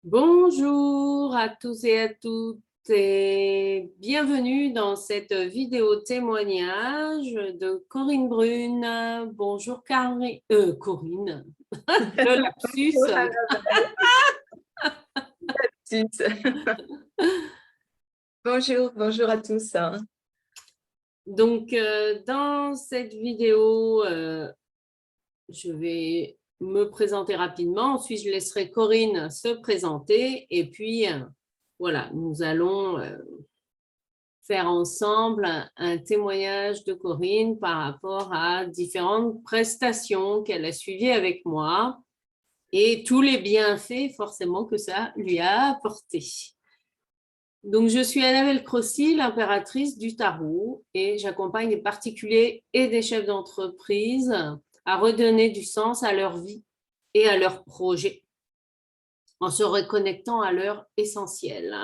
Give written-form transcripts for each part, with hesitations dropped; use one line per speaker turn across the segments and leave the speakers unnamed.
Bonjour à tous et à toutes et bienvenue dans cette vidéo témoignage de Corinne Brune. Bonjour Corinne, le lapsus.
Bonjour Annabelle. Bonjour à tous.
Donc, dans cette vidéo, je vais me présenter rapidement. Ensuite, je laisserai Corinne se présenter. Et puis, voilà, nous allons faire ensemble un témoignage de Corinne par rapport à différentes prestations qu'elle a suivies avec moi et tous les bienfaits forcément que ça lui a apporté. Donc, je suis Annabelle Crossi, l'impératrice du tarot, et j'accompagne des particuliers et des chefs d'entreprise à redonner du sens à leur vie et à leurs projets en se reconnectant à leur essentiel.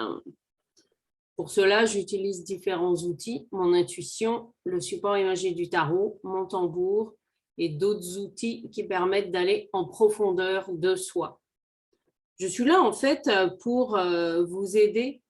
Pour cela, j'utilise différents outils, mon intuition, le support imagé du tarot, mon tambour et d'autres outils qui permettent d'aller en profondeur de soi. Je suis là en fait pour vous aider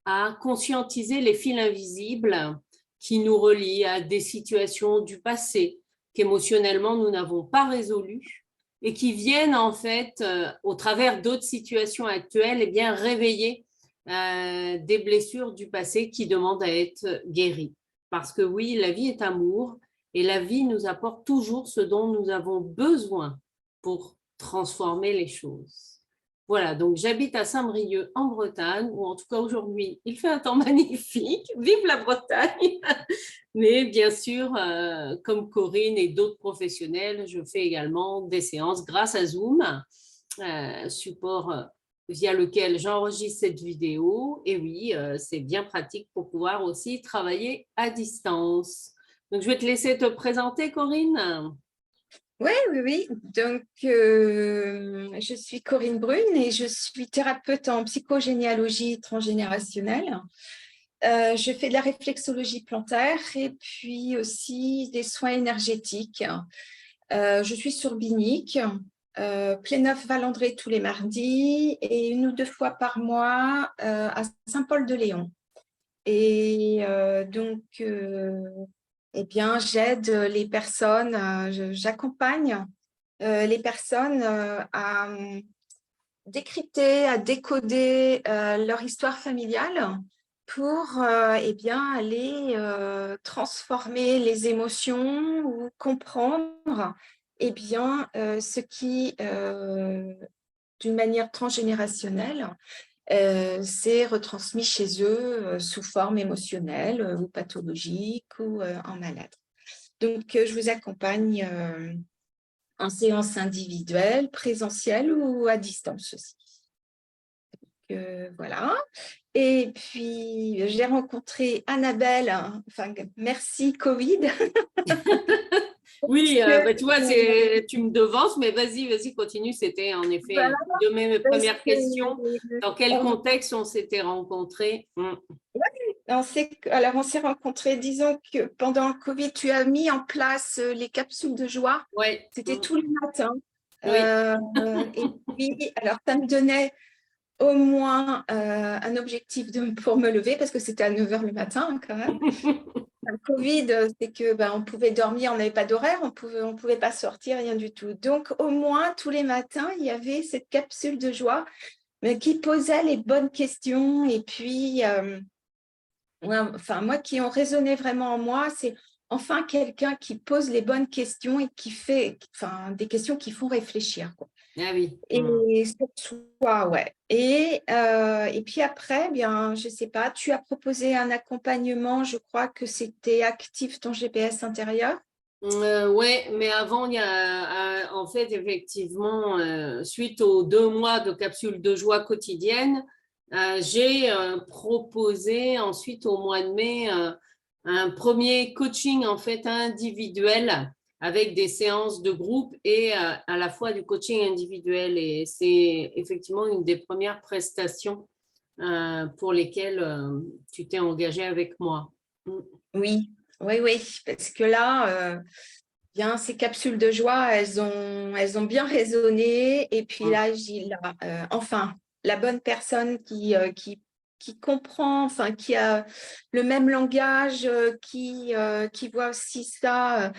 à conscientiser les fils invisibles qui nous relient à des situations du passé qu'émotionnellement nous n'avons pas résolues et qui viennent en fait au travers d'autres situations actuelles et bien réveiller des blessures du passé qui demandent à être guéries. Parce que oui, la vie est amour et la vie nous apporte toujours ce dont nous avons besoin pour transformer les choses. Voilà, donc j'habite à Saint-Brieuc en Bretagne, ou en tout cas aujourd'hui, il fait un temps magnifique, vive la Bretagne. Mais bien sûr, comme Corinne et d'autres professionnels, je fais également des séances grâce à Zoom, support via lequel j'enregistre cette vidéo. Et oui, c'est bien pratique pour pouvoir aussi travailler à distance. Donc, je vais te laisser te présenter, Corinne.
Oui. Donc, je suis Corinne Brune et je suis thérapeute en psychogénéalogie transgénérationnelle. Je fais de la réflexologie plantaire et puis aussi des soins énergétiques. Je suis sur Binic, Pléneuf-Valandré tous les mardis et 1 ou 2 fois par mois à Saint-Paul-de-Léon. Et donc, eh bien, j'aide les personnes, j'accompagne les personnes à décrypter, à décoder leur histoire familiale pour eh bien, aller transformer les émotions ou comprendre eh bien, ce qui, d'une manière transgénérationnelle, c'est retransmis chez eux sous forme émotionnelle ou pathologique ou en malade. Donc, je vous accompagne en séance individuelle, présentielle ou à distance aussi. Voilà. Et puis, j'ai rencontré Annabelle, enfin, merci Covid.
Oui, tu vois, tu me devances, mais vas-y, continue. C'était en effet
Voilà,
de mes
parce
premières questions. Dans quel
que
contexte on s'était rencontrés?
on s'est rencontrés, disons que pendant le Covid, tu as mis en place les capsules de joie.
Oui.
C'était tous les matins.
Oui.
Et puis, alors, ça me donnait au moins un objectif pour me lever, parce que c'était à 9 h le matin quand même. Le Covid, c'est que on pouvait dormir, on n'avait pas d'horaire, on pouvait pas sortir, rien du tout. Donc, au moins, tous les matins, il y avait cette capsule de joie mais qui posait les bonnes questions. Et puis, enfin, moi, qui ont résonné vraiment en moi, c'est enfin quelqu'un qui pose les bonnes questions et qui fait des questions qui font réfléchir, quoi.
Ah oui.
Et sur soi, ouais. Et puis après, bien, je ne sais pas, tu as proposé un accompagnement, je crois que c'était Active ton GPS intérieur.
Oui, mais avant, il y a en fait effectivement, suite aux 2 mois de capsules de joie quotidienne, j'ai proposé ensuite au mois de mai un premier coaching en fait individuel avec des séances de groupe et à la fois du coaching individuel. Et c'est effectivement une des premières prestations pour lesquelles tu t'es engagé avec moi.
Oui, oui, parce que là, bien, ces capsules de joie, elles ont bien résonné. Et puis là, j'ai là, enfin, la bonne personne qui comprend, enfin, qui a le même langage, qui voit aussi ça,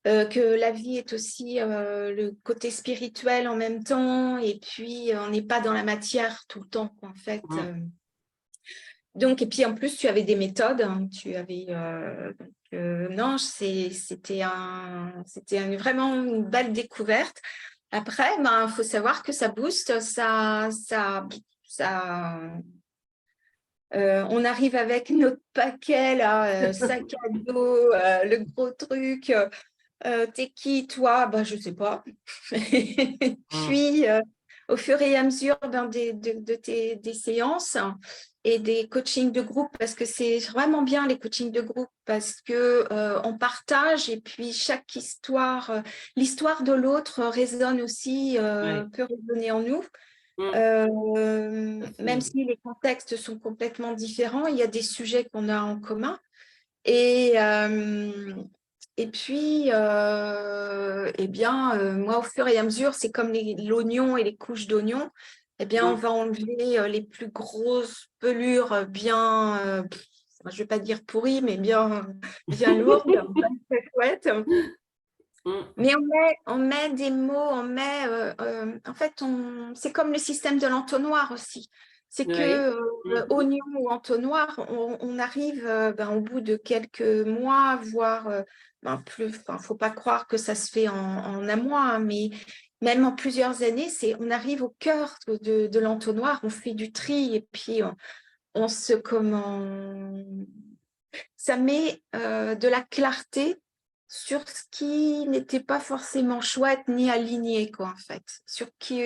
que la vie est aussi le côté spirituel en même temps, et puis on n'est pas dans la matière tout le temps, en fait. Donc, et puis en plus, tu avais des méthodes, hein, tu avais... non, c'était vraiment une belle découverte. Après, ben, faut savoir que ça booste, on arrive avec notre paquet, là, sac à dos, le gros truc. T'es qui, toi? Ben, je ne sais pas. Puis, au fur et à mesure des séances et des coachings de groupe, parce que c'est vraiment bien les coachings de groupe, parce que on partage et puis chaque histoire, l'histoire de l'autre résonne aussi, peut résonner en nous. Même si les contextes sont complètement différents, il y a des sujets qu'on a en commun. Et puis, eh bien, moi, au fur et à mesure, c'est comme l'oignon et les couches d'oignon. Eh bien, on va enlever les plus grosses pelures bien, je ne vais pas dire pourries, mais bien lourdes, bien très chouettes. Mais on met des mots, en fait, c'est comme le système de l'entonnoir aussi. C'est que oignon ou entonnoir, on arrive au bout de quelques mois, voire plus. Enfin, faut pas croire que ça se fait en un mois, hein, mais même en plusieurs années, on arrive au cœur de l'entonnoir, on fait du tri et puis on se ça met de la clarté sur ce qui n'était pas forcément chouette ni aligné, quoi, en fait. Sur qui,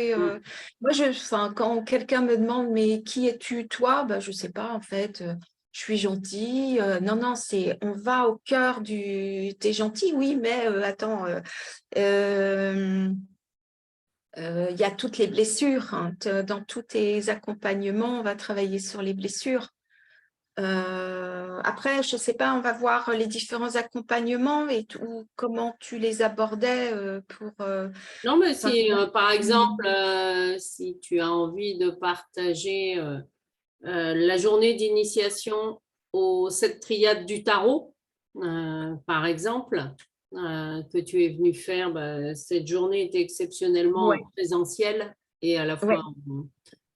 moi, quand quelqu'un me demande, mais qui es-tu, toi? Ben, je ne sais pas, en fait. Je suis gentille. Non, non, on va au cœur du. T'es gentil, oui, mais attends. Il y a toutes les blessures, hein. Dans tous tes accompagnements, on va travailler sur les blessures. Après, je ne sais pas, on va voir les différents accompagnements et comment tu les abordais pour...
Non, mais si, par exemple, si tu as envie de partager la journée d'initiation aux 7 triades du tarot, par exemple, que tu es venu faire, cette journée était exceptionnellement
Ouais.
présentielle et à la
Ouais.
fois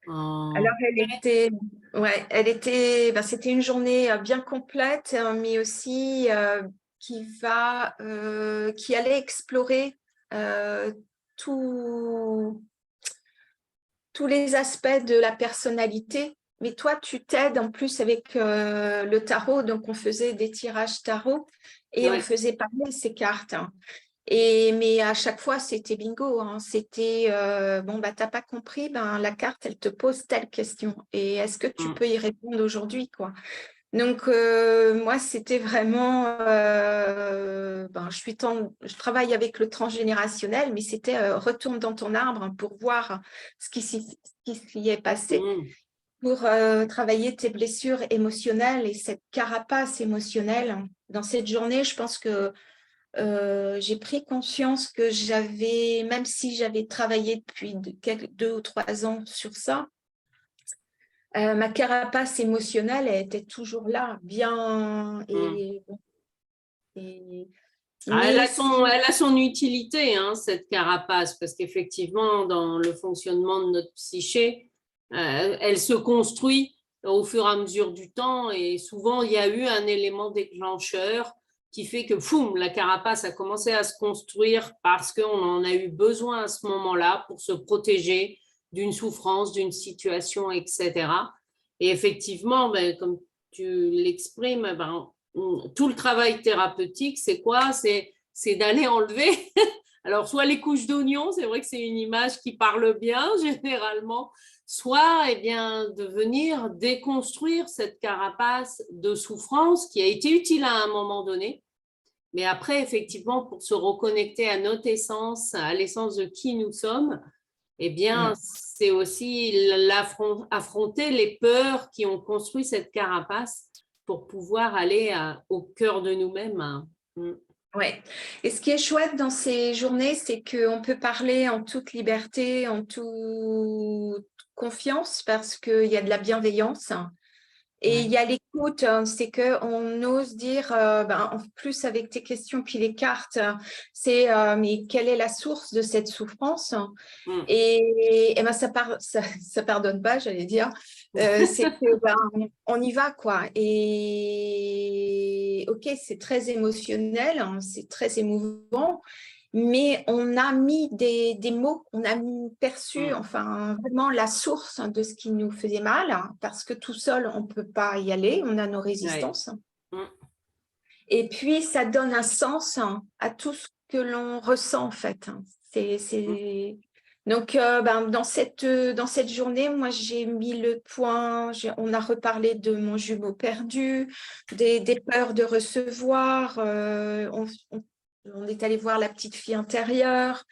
en...
Alors, c'était une journée bien complète, mais aussi qui allait explorer euh, tout- tous les aspects de la personnalité. Mais toi, tu t'aides en plus avec le tarot. Donc, on faisait des tirages tarot et on faisait parler ces cartes, hein. Mais à chaque fois, c'était bingo, hein. C'était, bon, t'as pas compris, la carte, elle te pose telle question. Et est-ce que tu peux y répondre aujourd'hui, quoi? Donc, moi, c'était vraiment, je travaille avec le transgénérationnel, mais c'était retourne dans ton arbre pour voir ce qui s'y est passé, pour travailler tes blessures émotionnelles et cette carapace émotionnelle. Dans cette journée, je pense que j'ai pris conscience que même si j'avais travaillé depuis 2 ou 3 ans sur ça, ma carapace émotionnelle, elle était toujours là, bien.
Elle
Mais
elle a son utilité, hein, cette carapace, parce qu'effectivement, dans le fonctionnement de notre psyché, elle se construit au fur et à mesure du temps et souvent, il y a eu un élément déclencheur qui fait que, poum, la carapace a commencé à se construire parce qu'on en a eu besoin à ce moment-là pour se protéger d'une souffrance, d'une situation, etc. Et effectivement, comme tu l'exprimes, tout le travail thérapeutique, c'est quoi? C'est d'aller enlever. Alors, soit les couches d'oignon, c'est vrai que c'est une image qui parle bien généralement, soit eh bien, de venir déconstruire cette carapace de souffrance qui a été utile à un moment donné. Mais après, effectivement, pour se reconnecter à notre essence, à l'essence de qui nous sommes, eh bien, c'est aussi affronter les peurs qui ont construit cette carapace pour pouvoir aller au cœur de nous-mêmes.
Ouais. Et ce qui est chouette dans ces journées, c'est qu'on peut parler en toute liberté, en toute confiance, parce qu'il y a de la bienveillance. Et il
Ouais,
y a l'écoute, hein, c'est qu'on ose dire, en plus avec tes questions, puis les cartes, c'est mais quelle est la source de cette souffrance?
mm.
Et ben, ça pardonne pas, j'allais dire. C'est que on y va, quoi. Et ok, c'est très émotionnel, hein, c'est très émouvant, mais on a mis des mots, on a perçu,
Mm.
enfin, vraiment la source de ce qui nous faisait mal, hein, parce que tout seul, on ne peut pas y aller, on a nos
Ouais.
résistances.
Mm.
Et puis, ça donne un sens, hein, à tout ce que l'on ressent, en fait, hein.
Mm.
Donc, dans cette journée, moi, j'ai mis le point, on a reparlé de mon jumeau perdu, des peurs de recevoir, on est allé voir la petite fille intérieure,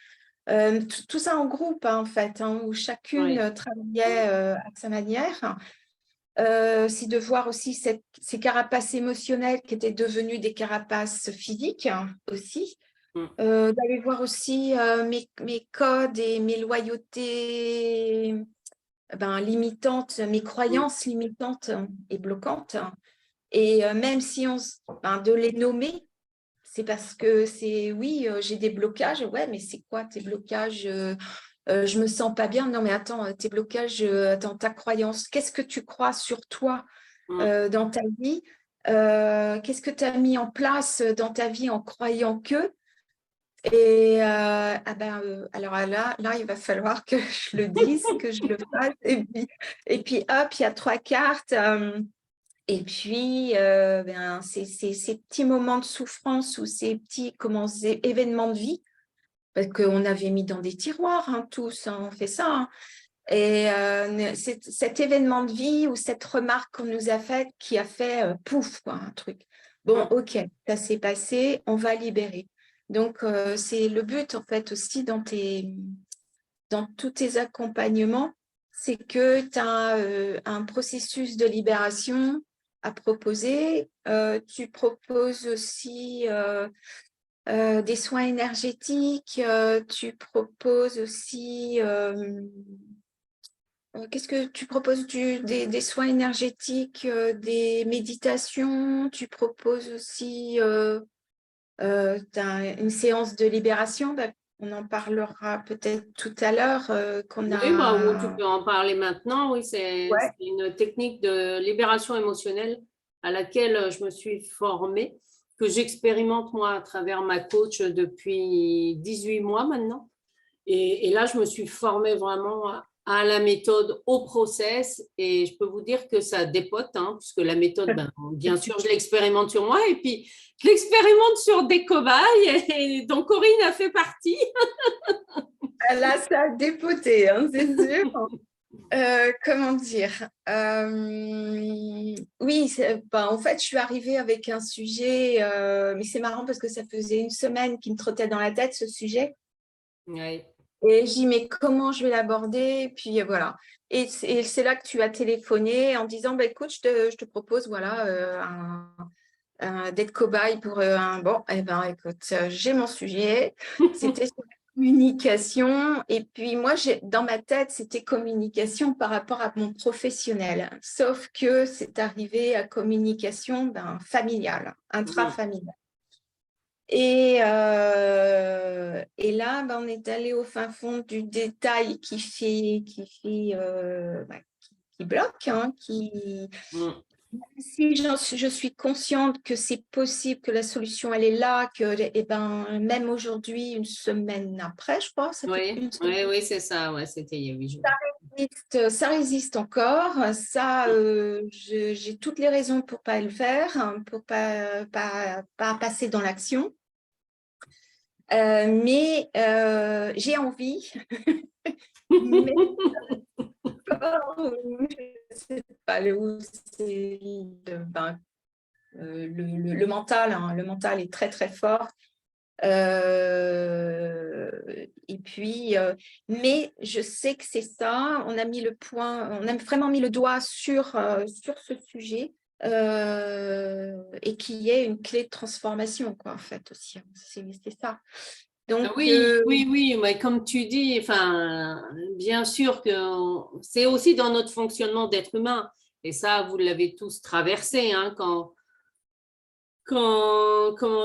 tout ça en groupe, hein, en fait, hein, où chacune
Ouais.
travaillait à sa manière. C'est de voir aussi ces carapaces émotionnelles qui étaient devenues des carapaces physiques, hein, aussi.
Mm.
D'aller voir aussi mes codes et mes loyautés limitantes, mes
Mm.
croyances limitantes et bloquantes. Et même si de les nommer, c'est parce que oui, j'ai des blocages. Ouais, mais c'est quoi tes blocages? Je me sens pas bien. Non, mais attends, tes blocages, attends, ta croyance. Qu'est-ce que tu crois sur toi
Mm.
dans ta vie? Qu'est-ce que tu as mis en place dans ta vie en croyant que? Et alors là, il va falloir que je le dise, que je le fasse. Et puis hop, il y a 3 cartes. Et puis, ces petits moments de souffrance ou ces petits événements de vie, parce qu'on avait mis dans des tiroirs, hein, tous, hein, on fait ça, hein. Et cet événement de vie ou cette remarque qu'on nous a faite qui a fait pouf, quoi, un truc. Bon,
Mm.
ok, ça s'est passé, on va libérer. Donc, c'est le but, en fait, aussi dans tous tes accompagnements, c'est que tu as un processus de libération à proposer. Tu proposes aussi des soins énergétiques. Tu proposes aussi... qu'est-ce que tu proposes des soins énergétiques, des méditations. Tu proposes aussi une séance de libération. On en parlera peut-être tout à l'heure qu'on
Oui, bah, ou tu
a.
peux en parler maintenant. Oui, c'est
Ouais.
une technique de libération émotionnelle à laquelle je me suis formée, que j'expérimente moi à travers ma coach depuis 18 mois maintenant. Et là, je me suis formée vraiment à la méthode, au process, et je peux vous dire que ça dépote, hein, puisque la méthode, ben, bien sûr, je l'expérimente sur moi, et puis je l'expérimente sur des cobayes, et dont Corinne a fait partie.
Là, ça a dépoté, hein, c'est sûr. Comment dire Oui, en fait, je suis arrivée avec un sujet, mais c'est marrant parce que ça faisait une semaine qu'il me trottait dans la tête, ce sujet.
Ouais.
Et j'ai dit, mais comment je vais l'aborder? Puis voilà. Et c'est là que tu as téléphoné en disant, écoute, je te propose voilà, d'être cobaye pour un... Bon, eh ben, écoute, j'ai mon sujet. C'était sur la communication. Et puis moi, dans ma tête, c'était communication par rapport à mon professionnel. Sauf que c'est arrivé à communication familiale,
Mm.
intrafamiliale. Et là, on est allé au fin fond du détail qui bloque, hein,
Mm.
si je suis consciente que c'est possible, que la solution, elle est là, que même aujourd'hui, une semaine après, je crois, ça fait
Oui,
une semaine,
oui, oui, c'est ça. Ouais, c'était il y a 8 jours.
ça résiste encore. Ça, j'ai toutes les raisons pour pas le faire, hein, pour pas passer dans l'action. Mais j'ai envie, mais je ne sais pas où c'est le mental, hein, le mental est très très fort. Et puis, mais je sais que c'est ça. On a mis le point, on a vraiment mis le doigt sur ce sujet. et qui est une clé de transformation, quoi, en fait, aussi. C'est ça. Donc,
oui, oui, oui, mais comme tu dis, enfin, bien sûr que c'est aussi dans notre fonctionnement d'être humain. Et ça, vous l'avez tous traversé, hein, comment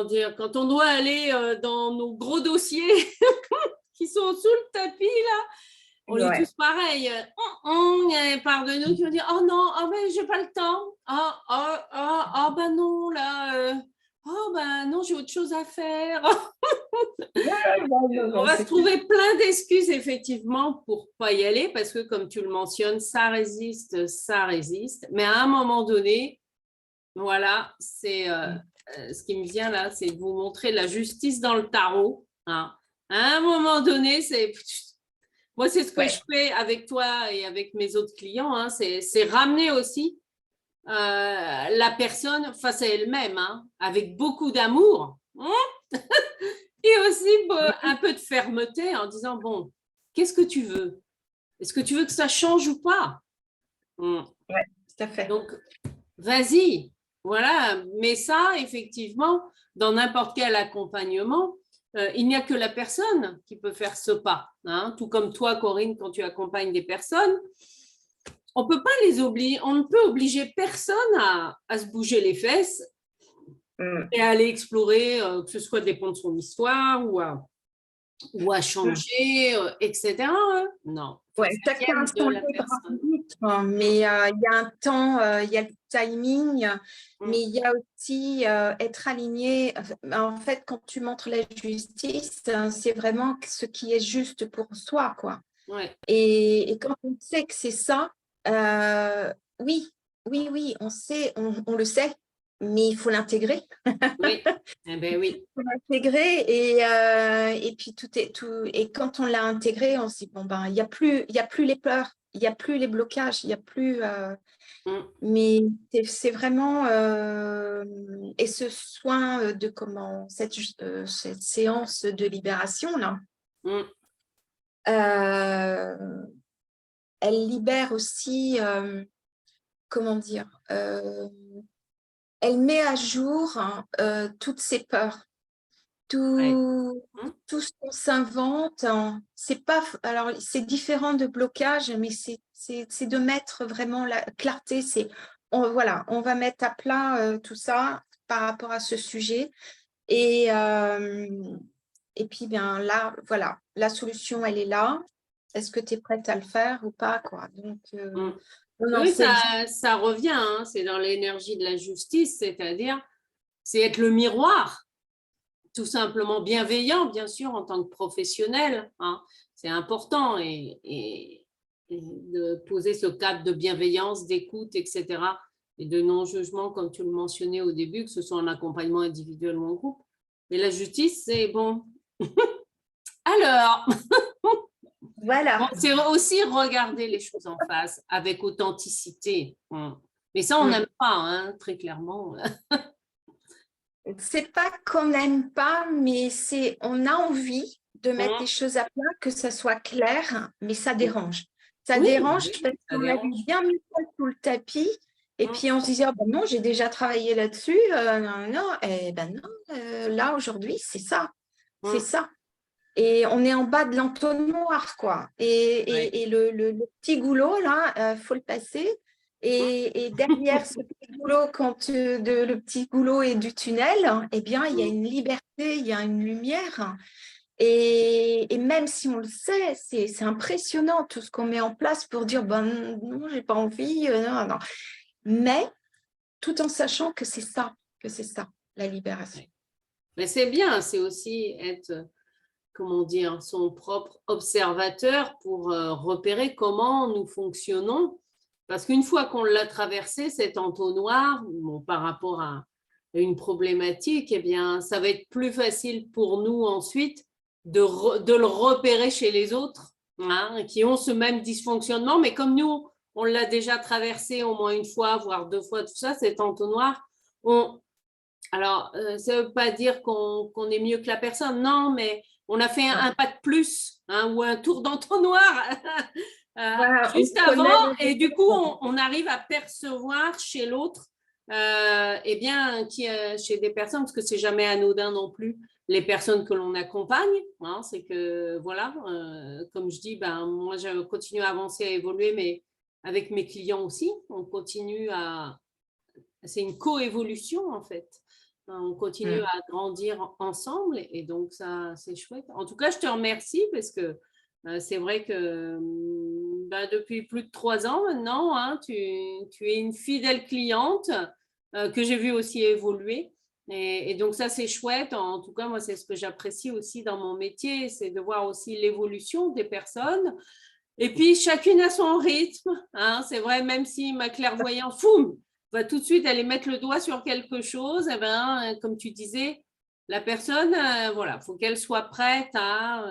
dire, quand on doit aller dans nos gros dossiers qui sont sous le tapis, là, on est
ouais.
tous pareils. Il y a une part de nous qui va dire, oh non, oh ben j'ai pas le temps. Ben non, là, oh ben non, j'ai autre chose à faire. On va se trouver plein d'excuses effectivement pour pas y aller parce que comme tu le mentionnes, ça résiste, ça résiste. Mais à un moment donné, voilà, c'est ce qui me vient là, c'est de vous montrer la justice dans le tarot, hein. À un moment donné, moi c'est ce que je fais avec toi et avec mes autres clients, hein, c'est ramener aussi la personne face à elle-même, hein, avec beaucoup d'amour. Hein, et aussi un peu de fermeté en disant, bon, qu'est-ce que tu veux? Est-ce que tu veux que ça change ou pas?
Ouais, tout à fait.
Donc, vas-y, voilà. Mais ça, effectivement, dans n'importe quel accompagnement, il n'y a que la personne qui peut faire ce pas, hein. Tout comme toi, Corinne, quand tu accompagnes des personnes, on peut pas les obliger, on ne peut obliger personne à se bouger les fesses et à aller explorer, que ce soit des ponts de son histoire ou à changer, etc. Non.
Ouais, chacun a son libre arbitre, mais il y a un temps, il y a le timing, mais il y a aussi être aligné. En fait, quand tu montres la justice, c'est vraiment ce qui est juste pour soi, quoi.
Ouais.
Et quand on sait que c'est ça, oui, oui, on sait, on le sait, mais il faut l'intégrer.
Oui, eh ben oui.
Il faut l'intégrer et puis et quand on l'a intégré, on se dit bon ben il y a plus les peurs, il y a plus les blocages, il y a plus mais c'est vraiment et ce soin de comment cette séance de libération là. Elle libère aussi, comment dire, elle met à jour toutes ses peurs, tout ce qu'on s'invente. C'est pas, alors c'est différent de blocage, mais c'est de mettre vraiment la clarté. Voilà, on va mettre à plat tout ça par rapport à ce sujet. Et puis, bien là, voilà, la solution, elle est là. Est-ce que tu es prête à le faire ou pas, quoi? Donc, non,
oui, ça revient, hein, c'est dans l'énergie de la justice, c'est-à-dire, c'est être le miroir, tout simplement bienveillant, bien sûr, en tant que professionnel, hein. C'est important et de poser ce cadre de bienveillance, d'écoute, etc. et de non-jugement, comme tu le mentionnais au début, que ce soit en accompagnement individuel ou en groupe. Mais la justice, c'est bon. Alors,
voilà.
bon, c'est aussi regarder les choses en face avec authenticité. Mais ça, on n'aime pas, hein, très clairement.
C'est pas qu'on n'aime pas, mais on a envie de mettre les choses à plat, que ça soit clair, mais ça dérange. Ça dérange parce qu'on a bien mis ça sous le tapis. Et puis on se disait, oh, ben non, j'ai déjà travaillé là-dessus. Non, eh ben non, là aujourd'hui, c'est ça. C'est ça. Et on est en bas de l'entonnoir, quoi. Et le petit goulot, là, faut le passer. Et derrière ce petit goulot, le petit goulot est du tunnel, eh bien, il y a une liberté, il y a une lumière. Et même si on le sait, c'est impressionnant tout ce qu'on met en place pour dire, ben non, j'ai pas envie, non. Mais tout en sachant que c'est ça, la libération.
Mais c'est bien, c'est aussi être, comment dire, son propre observateur pour repérer comment nous fonctionnons. Parce qu'une fois qu'on l'a traversé, cet entonnoir, bon, par rapport à une problématique, eh bien, ça va être plus facile pour nous ensuite de le repérer chez les autres, hein, qui ont ce même dysfonctionnement. Mais comme nous, on l'a déjà traversé au moins une fois, voire deux fois, tout ça, cet entonnoir, alors, ça ne veut pas dire qu'on est mieux que la personne, non, mais on a fait un pas de plus, hein, ou un tour d'entonnoir
Voilà,
juste avant, et du coup, on arrive à percevoir chez l'autre eh bien, chez des personnes, parce que c'est jamais anodin non plus, les personnes que l'on accompagne, hein, c'est que, voilà, comme je dis, ben, moi, je continue à avancer, à évoluer, mais avec mes clients aussi, on continue c'est une coévolution, en fait. On continue à grandir ensemble et donc ça, c'est chouette. En tout cas, je te remercie parce que c'est vrai que bah, depuis plus de 3 ans maintenant, hein, tu es une fidèle cliente que j'ai vue aussi évoluer. Et donc ça, c'est chouette. En tout cas, moi, c'est ce que j'apprécie aussi dans mon métier, c'est de voir aussi l'évolution des personnes. Et puis, chacune a son rythme. Hein, c'est vrai, même si ma clairvoyance, foum, va tout de suite aller mettre le doigt sur quelque chose, eh ben, comme tu disais, la personne, voilà, il faut qu'elle soit prête à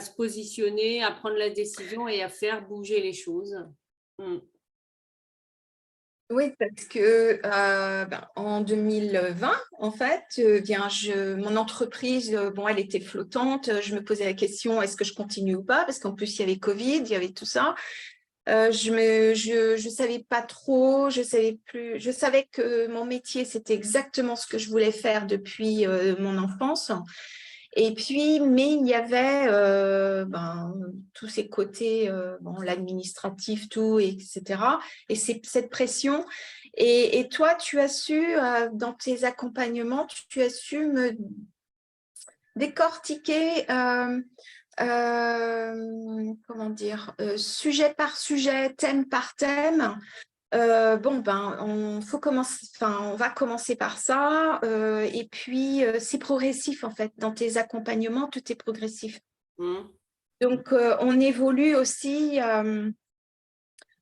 se positionner, à prendre la décision et à faire bouger les choses.
Oui, parce que en 2020, en fait, bien, mon entreprise, bon, elle était flottante. Je me posais la question, est-ce que je continue ou pas? Parce qu'en plus, il y avait Covid, il y avait tout ça. Je savais pas trop, je savais plus. Je savais que mon métier, c'était exactement ce que je voulais faire depuis mon enfance. Et puis, mais il y avait tous ces côtés, bon, l'administratif, tout, etc. Et cette pression. Et toi, tu as su, dans tes accompagnements, tu as su me décortiquer, comment dire, sujet par sujet, thème par thème. Bon, ben, on va commencer par ça. Et puis, c'est progressif, en fait. Dans tes accompagnements, tout est progressif. Donc, on évolue aussi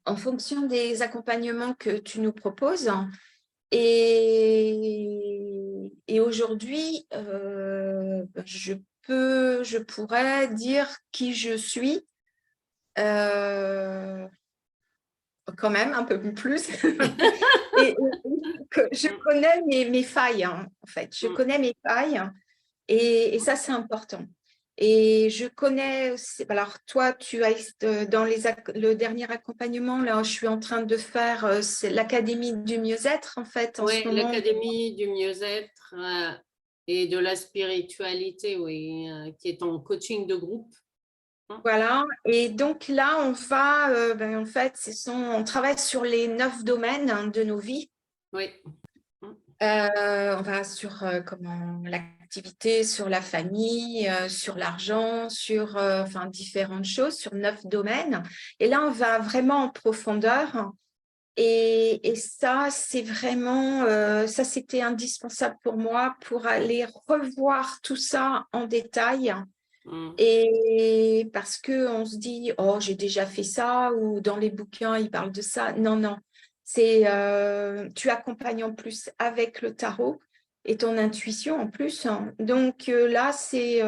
en fonction des accompagnements que tu nous proposes. Et aujourd'hui, je pourrais dire qui je suis. Quand même un peu plus. et je connais mes failles, hein, en fait. Je connais mes failles et ça, c'est important. Et je connais aussi, alors toi, tu as dans le dernier accompagnement, là, je suis en train de faire c'est l'Académie du mieux-être, en fait, en
Oui,
ce moment.
l'Académie du mieux-être et de la spiritualité, oui, qui est en coaching de groupe.
Voilà, et donc là, on va, en fait, on travaille sur les 9 domaines, hein, de nos vies.
Oui.
On va sur comment l'activité, sur la famille, sur l'argent, sur différentes choses, sur 9 domaines. Et là, on va vraiment en profondeur. Et ça, c'est vraiment, ça, c'était indispensable pour moi pour aller revoir tout ça en détail. Et parce qu'on se dit, oh, j'ai déjà fait ça, ou dans les bouquins, ils parlent de ça. Non, non. Tu accompagnes en plus avec le tarot et ton intuition en plus. Donc là, c'est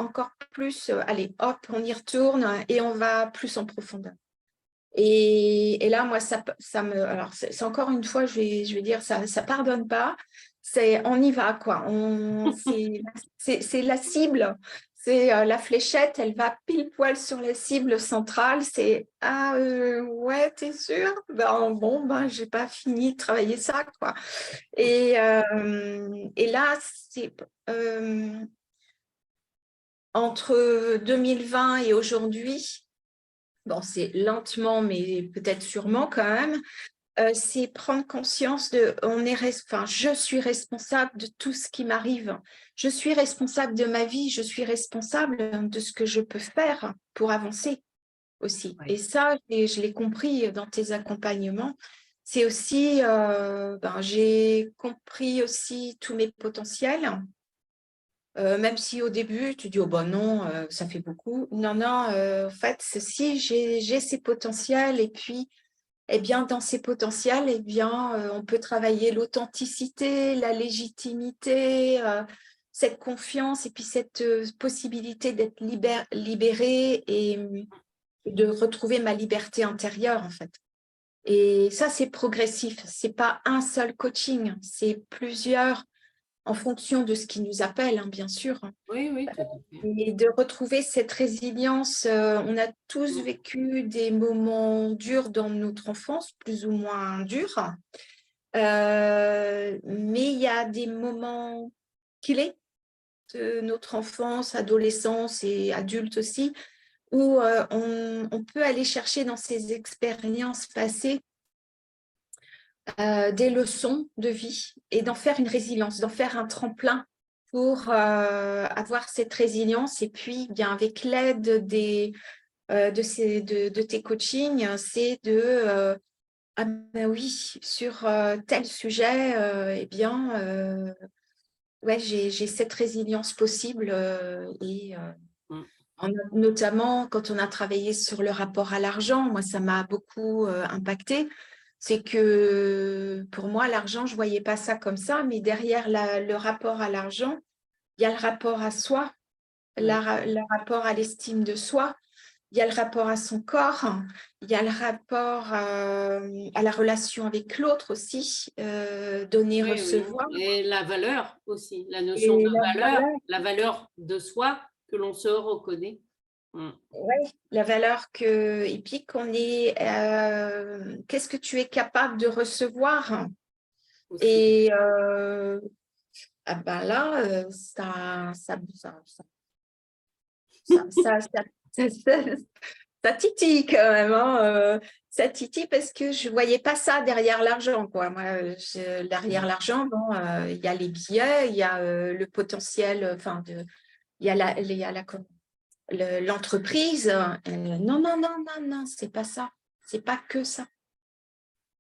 encore plus, allez, hop, on y retourne et on va plus en profondeur. Et là, moi, ça me. Alors, c'est encore une fois, je vais dire, ça pardonne pas. On y va, quoi. C'est la cible. C'est la fléchette, elle va pile poil sur la cible centrale. C'est ouais, t'es sûr? J'ai pas fini de travailler ça, quoi. Et là, c'est entre 2020 et aujourd'hui. Bon, c'est lentement, mais peut-être sûrement quand même. C'est prendre conscience je suis responsable de tout ce qui m'arrive. Je suis responsable de ma vie, je suis responsable de ce que je peux faire pour avancer aussi. Oui. Et ça, je l'ai compris dans tes accompagnements. C'est aussi, j'ai compris aussi tous mes potentiels. Même si au début, tu dis, oh ben non, ça fait beaucoup. Non, non, en fait, si j'ai ces potentiels et puis, eh bien, dans ces potentiels, eh bien, on peut travailler l'authenticité, la légitimité, cette confiance et puis cette possibilité d'être libérée et de retrouver ma liberté intérieure, en fait. Et ça, c'est progressif. C'est pas un seul coaching, c'est plusieurs en fonction de ce qui nous appelle, hein, bien sûr.
Oui, oui, tout à fait.
Et de retrouver cette résilience. On a tous vécu des moments durs dans notre enfance, plus ou moins durs. Mais il y a des moments clés de notre enfance, adolescence et adulte aussi, où on peut aller chercher dans ces expériences passées des leçons de vie et d'en faire une résilience, d'en faire un tremplin pour avoir cette résilience. Et puis, bien, avec l'aide de tes coachings, c'est de ah ben oui, sur tel sujet, eh bien, ouais, j'ai cette résilience possible notamment quand on a travaillé sur le rapport à l'argent, moi ça m'a beaucoup impacté. C'est que pour moi, l'argent, je ne voyais pas ça comme ça, mais derrière le rapport à l'argent, il y a le rapport à soi,
Oui,
le rapport à l'estime de soi, il y a le rapport à son corps, il y a le rapport à la relation avec l'autre aussi, donner,
oui, oui.
recevoir.
Et la valeur aussi, la notion
Et
de valeur, la valeur de soi que l'on se reconnaît.
la valeur que, et puis qu'on est, qu'est-ce que tu es capable de recevoir?
Aussi.
Et ah ben là, ça titille quand même, hein, ça titille parce que je ne voyais pas ça derrière l'argent, quoi. Moi, derrière l'argent, bon, il y a les billets, il y a le potentiel, enfin, il y a l'entreprise. Non, non, non, non, non, c'est pas ça. C'est pas que ça.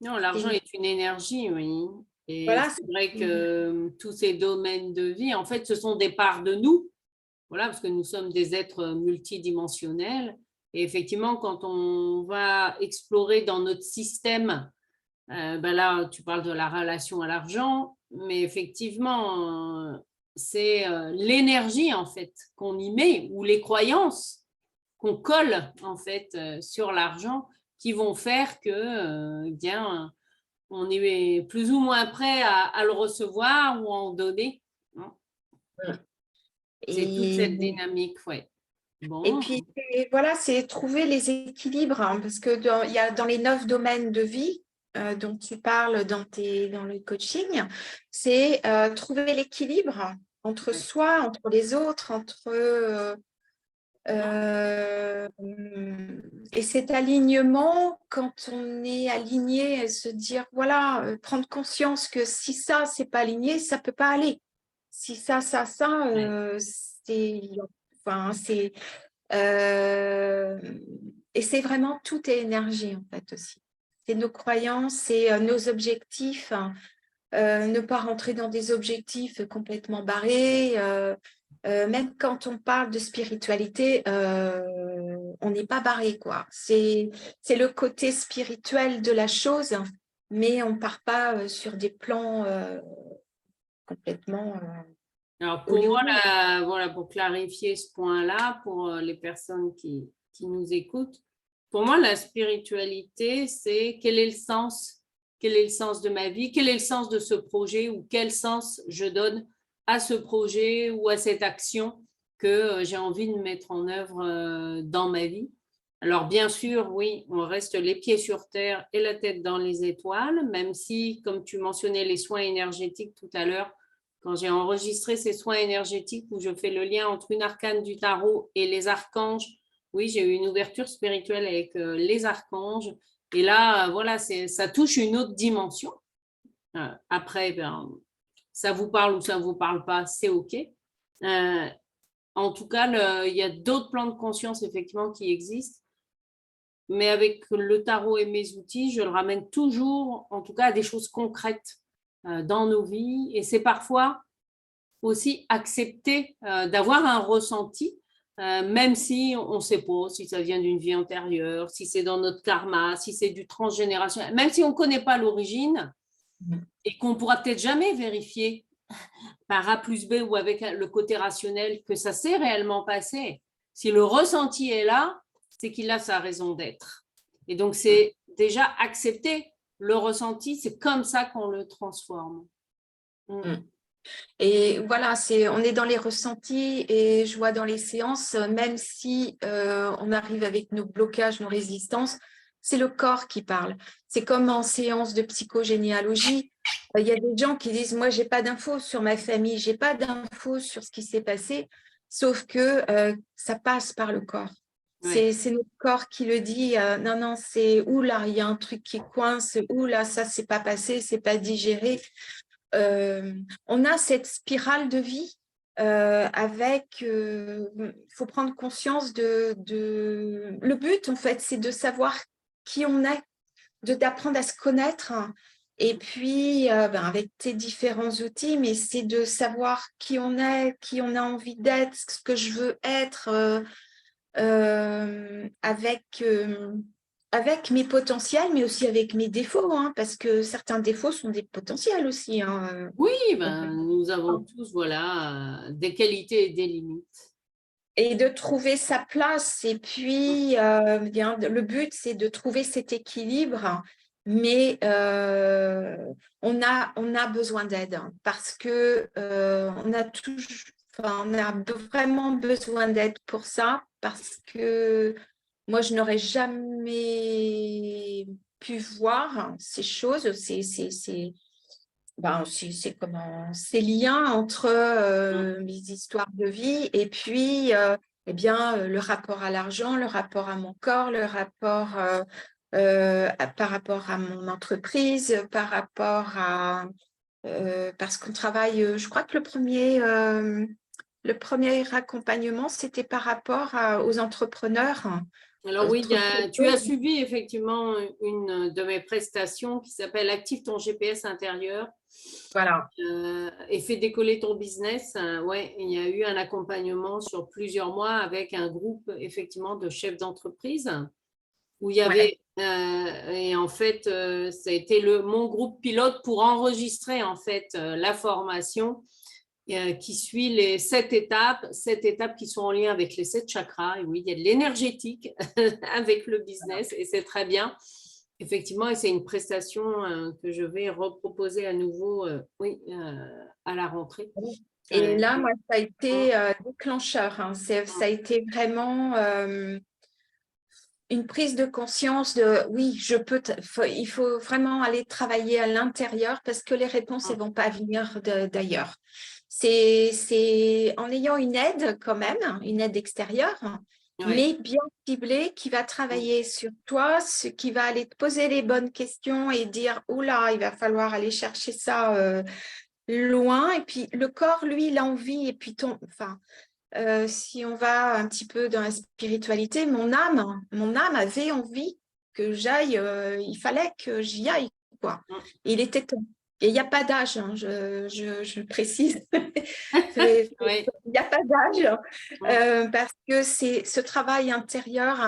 Non, l'argent
Et
est une énergie, oui. Et
voilà,
c'est vrai que tous ces domaines de vie, en fait, ce sont des parts de nous. Voilà, parce que nous sommes des êtres multidimensionnels. Et effectivement, quand on va explorer dans notre système, ben là, tu parles de la relation à l'argent, mais effectivement, c'est l'énergie en fait qu'on y met ou les croyances qu'on colle en fait sur l'argent qui vont faire que, bien, on est plus ou moins prêt à le recevoir ou à en donner. C'est toute
et,
cette dynamique, ouais.
et
Bon,
puis voilà, c'est trouver les équilibres, hein, parce que il y a dans les 9 domaines de vie dont tu parles dans le coaching, c'est trouver l'équilibre entre
ouais.
soi, entre les autres, entre et cet alignement, quand on est aligné, se dire, voilà, prendre conscience que si ça, c'est pas aligné, ça peut pas aller. Si ça,
Ouais.
enfin, euh, et c'est vraiment, tout est énergie, en fait, aussi. C'est nos croyances, c'est nos objectifs, hein. Ne pas rentrer dans des objectifs complètement barrés. Même quand on parle de spiritualité, on n'est pas barré, quoi. C'est le côté spirituel de la chose, mais on ne part pas sur des plans complètement
Alors pour moi,
hollywoodiens.
voilà, pour clarifier ce point-là, pour les personnes qui nous écoutent, pour moi, la spiritualité, c'est quel est le sens de ma vie, quel est le sens de ce projet ou quel sens je donne à ce projet ou à cette action que j'ai envie de mettre en œuvre dans ma vie. Alors bien sûr, oui, on reste les pieds sur terre et la tête dans les étoiles, même si, comme tu mentionnais les soins énergétiques tout à l'heure, quand j'ai enregistré ces soins énergétiques où je fais le lien entre une arcane du tarot et les archanges, oui, j'ai eu une ouverture spirituelle avec les archanges. Et là, voilà, ça touche une autre dimension. Après, ben, ça vous parle ou ça ne vous parle pas, c'est OK. En tout cas, il y a d'autres plans de conscience, effectivement, qui existent. Mais avec le tarot et mes outils, je le ramène toujours, en tout cas, à des choses concrètes dans nos vies. Et c'est parfois aussi accepter d'avoir un ressenti, même si on ne sait pas si ça vient d'une vie antérieure, si c'est dans notre karma, si c'est du transgénérationnel, même si on ne connaît pas l'origine et qu'on ne pourra peut-être jamais vérifier par A plus B ou avec le côté rationnel que ça s'est réellement passé. Si le ressenti est là, c'est qu'il a sa raison d'être. Et donc, c'est déjà accepter le ressenti, c'est comme ça qu'on le transforme.
Et voilà, on est dans les ressentis et je vois dans les séances, même si on arrive avec nos blocages, nos résistances, c'est le corps qui parle. C'est comme en séance de psychogénéalogie, Il y a des gens qui disent, moi, j'ai pas d'infos sur ma famille, j'ai pas d'infos sur ce qui s'est passé, sauf que ça passe par le corps.
Ouais.
C'est notre corps qui le dit, non, non, c'est où là, il y a un truc qui coince, où là, ça, c'est pas passé, c'est pas digéré. On a cette spirale de vie avec, il faut prendre conscience le but, en fait, c'est de savoir qui on est, d'apprendre à se connaître. Et puis, avec tes différents outils, mais c'est de savoir qui on est, qui on a envie d'être, ce que je veux être avec mes potentiels, mais aussi avec mes défauts, hein, parce que certains défauts sont des potentiels aussi. Hein.
Oui, nous avons tous des qualités et des limites.
Et de trouver sa place. Et puis, le but, c'est de trouver cet équilibre. Mais on a besoin d'aide hein, parce que on a vraiment besoin d'aide pour ça. Parce que moi, je n'aurais jamais pu voir ces choses, comment ces liens entre mes histoires de vie et puis le rapport à l'argent, le rapport à mon corps, le rapport par rapport à mon entreprise, par rapport à parce qu'on travaille, je crois que le premier accompagnement, c'était par rapport aux entrepreneurs.
Alors oui, tu as subi effectivement une de mes prestations qui s'appelle Active ton GPS intérieur
Voilà.
et fais décoller ton business. Ouais, il y a eu un accompagnement sur plusieurs mois avec un groupe effectivement de chefs d'entreprise où il y avait et en fait ça a été mon groupe pilote pour enregistrer en fait la formation qui suit les 7 étapes qui sont en lien avec les 7 chakras. Et oui, il y a de l'énergétique avec le business et c'est très bien. Effectivement, et c'est une prestation que je vais reproposer à nouveau à la rentrée.
Et là, moi, ça a été déclencheur. Hein. Ça a été vraiment une prise de conscience de oui, il faut vraiment aller travailler à l'intérieur parce que les réponses ne vont pas venir d'ailleurs. C'est en ayant une aide quand même, une aide extérieure, mais bien ciblée, qui va travailler sur toi, qui va aller te poser les bonnes questions et dire oula, il va falloir aller chercher ça loin. Et puis le corps, lui, il a envie. Et puis si on va un petit peu dans la spiritualité, mon âme avait envie que j'aille, il fallait que j'y aille, quoi. Il était temps. Et il n'y a pas d'âge, hein, je précise. Il n'y a pas d'âge parce que c'est ce travail intérieur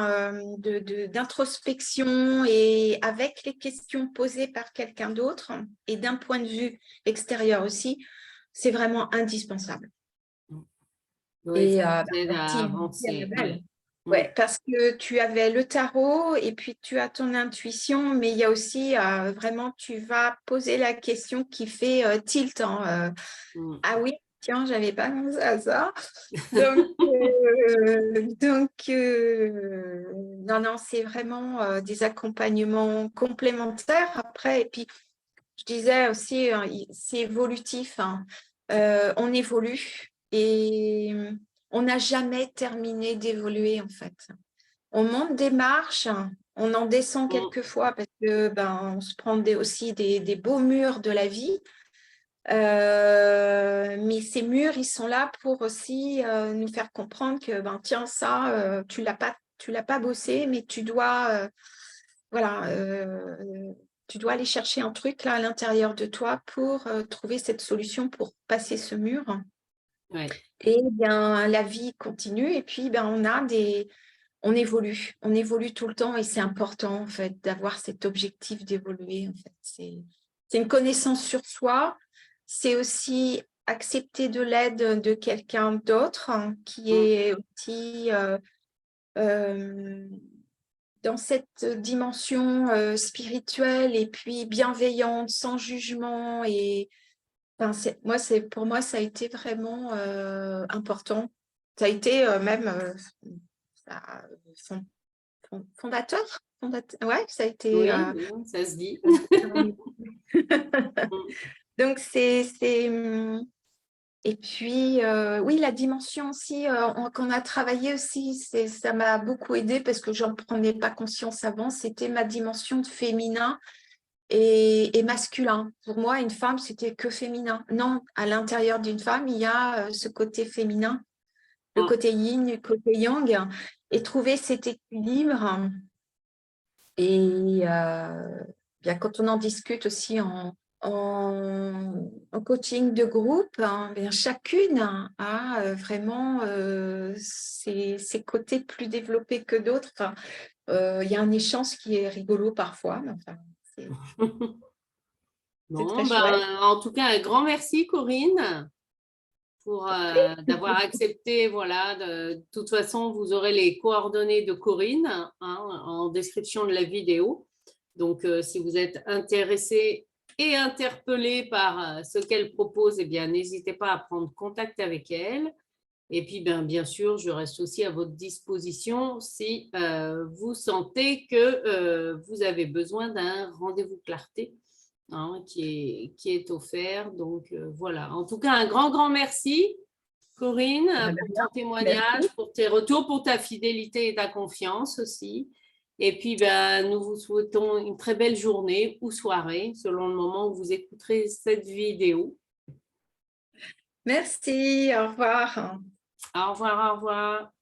d'introspection et avec les questions posées par quelqu'un d'autre et d'un point de vue extérieur aussi, c'est vraiment indispensable.
Oui, ça t'aide à avancer.
Ouais, parce que tu avais le tarot et puis tu as ton intuition, mais il y a aussi vraiment, tu vas poser la question qui fait tilt. Hein, ah oui, tiens, j'avais pas pensé à ça. Non, c'est vraiment des accompagnements complémentaires après. Et puis, je disais aussi, c'est évolutif. Hein. On évolue et on n'a jamais terminé d'évoluer en fait. On monte des marches, on en descend quelquefois parce que on se prend aussi des beaux murs de la vie. Mais ces murs, ils sont là pour aussi nous faire comprendre que tiens, ça, tu l'as pas bossé, mais tu dois tu dois aller chercher un truc là à l'intérieur de toi pour trouver cette solution pour passer ce mur. Et bien la vie continue et puis on évolue tout le temps et c'est important en fait d'avoir cet objectif d'évoluer en fait. C'est une connaissance sur soi, c'est aussi accepter de l'aide de quelqu'un d'autre qui est aussi dans cette dimension spirituelle et puis bienveillante, sans jugement. Et pour moi, ça a été vraiment important. Ça a été fondateur. Ouais, ça a été.
Oui, ça se dit.
Donc, et puis, oui, la dimension aussi qu'on a travaillé aussi, ça m'a beaucoup aidé parce que j'en prenais pas conscience avant, c'était ma dimension de féminin et masculin. Pour moi, une femme, c'était que féminin. Non, à l'intérieur d'une femme, il y a ce côté féminin, le côté yin, le côté yang, et trouver cet équilibre. Et bien, quand on en discute aussi en coaching de groupe, hein, bien, chacune a vraiment ses côtés plus développés que d'autres. Enfin, il y a un échange qui est rigolo parfois, mais enfin, c'est
Bon,
très chouette.
en tout cas, un grand merci, Corinne, pour d'avoir accepté. Voilà, de toute façon, vous aurez les coordonnées de Corinne hein, en description de la vidéo. Donc, si vous êtes intéressé et interpellé par ce qu'elle propose, eh bien, n'hésitez pas à prendre contact avec elle. Et puis, bien sûr, je reste aussi à votre disposition si vous sentez que vous avez besoin d'un rendez-vous clarté hein, qui est offert. Donc, voilà. En tout cas, un grand merci, Corinne, pour ton témoignage,
Merci.
pour tes retours, pour ta fidélité et ta confiance aussi. Et puis, nous vous souhaitons une très belle journée ou soirée, selon le moment où vous écouterez cette vidéo.
Merci, au revoir.
Au revoir, au revoir.